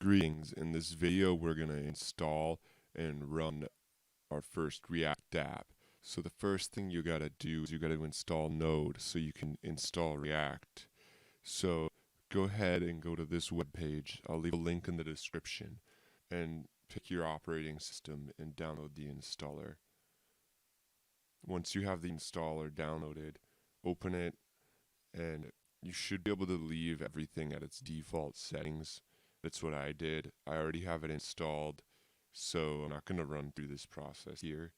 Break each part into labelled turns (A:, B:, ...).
A: Greetings. In this video, we're going to install and run our first React app. So the first thing you got to do is you got to install Node so you can install React. So go ahead and go to this web page. I'll leave a link in the description and pick your operating system and download the installer. Once you have the installer downloaded, open it and you should be able to leave everything at its default settings. That's what I did. I already have it installed, so I'm not going to run through this process here.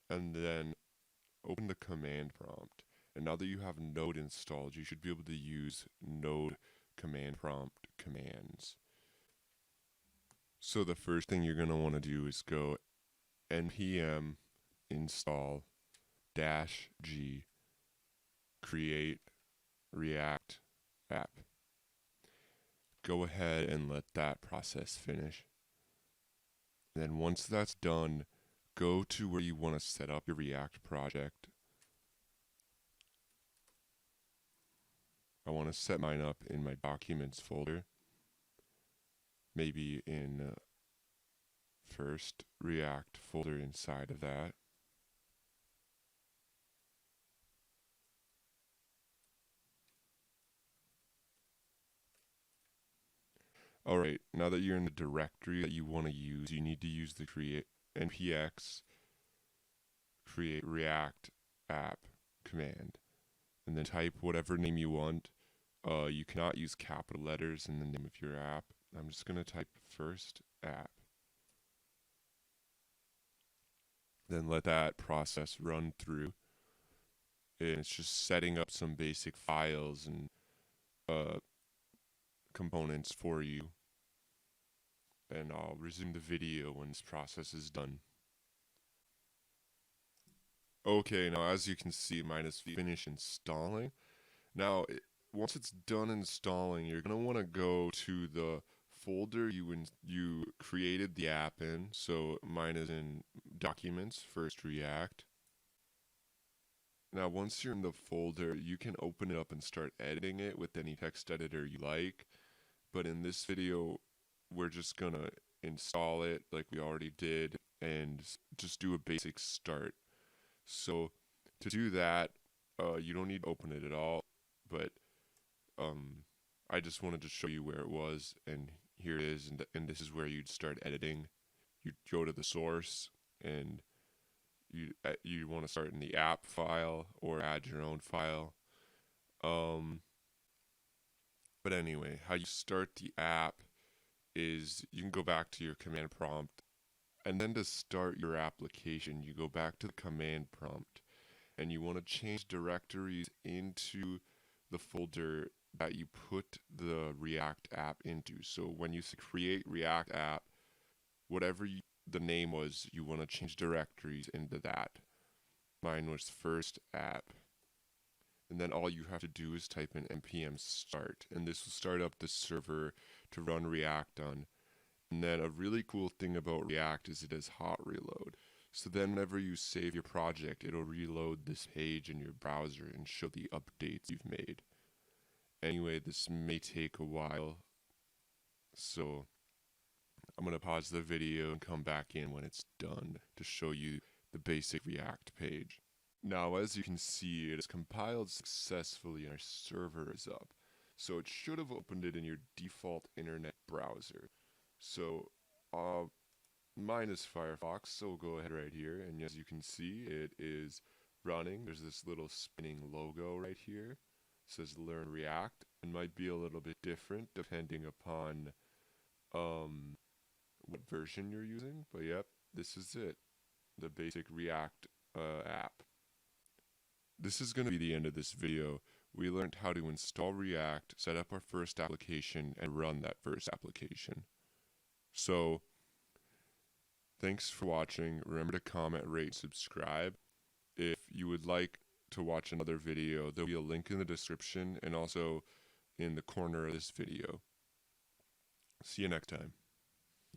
A: And then open the command prompt. And now that you have Node installed, you should be able to use Node command prompt commands. So the first thing you're going to want to do is go npm install -g create React app. Go ahead and let that process finish. And then once that's done, go to where you want to set up your React project. I want to set mine up in my documents folder, maybe in first React folder inside of that. Alright, now that you're in the directory that you want to use, you need to use the npx create React app command. And then type whatever name you want. You cannot use capital letters in the name of your app. I'm just going to type first app. Then let that process run through. And it's just setting up some basic files and components for you, and I'll resume the video when this process is done. Okay, now as you can see, mine is finished installing. Now, once it's done installing, you're going to want to go to the folder you created the app in. So mine is in Documents, First React. Now, once you're in the folder, you can open it up and start editing it with any text editor you like. But in this video, we're just going to install it like we already did and just do a basic start. So to do that, you don't need to open it at all, but I just wanted to show you where it was, and here it is, and this is where you'd start editing. You'd go to the source, and you want to start in the app file or add your own file. But anyway, how you start the app is you can go back to your command prompt, and then to start your application, you go back to the command prompt, and you want to change directories into the folder that you put the React app into. So when you create React app, whatever the name was, you want to change directories into that. Mine was first app. And then all you have to do is type in npm start, and this will start up the server to run React on. And then a really cool thing about React is it has hot reload. So then whenever you save your project, it'll reload this page in your browser and show the updates you've made. Anyway, this may take a while, so I'm going to pause the video and come back in when it's done to show you the basic React page. Now, as you can see, it is compiled successfully and our server is up. So it should have opened it in your default internet browser. So mine is Firefox, so we'll go ahead right here, and as you can see, it is running. There's this little spinning logo right here. It says Learn React. It might be a little bit different depending upon what version you're using, but yep, this is it, the basic React app. This is going to be the end of this video. We learned how to install React, set up our first application, and run that first application. So, thanks for watching. Remember to comment, rate, subscribe. If you would like to watch another video, there'll be a link in the description and also in the corner of this video. See you next time.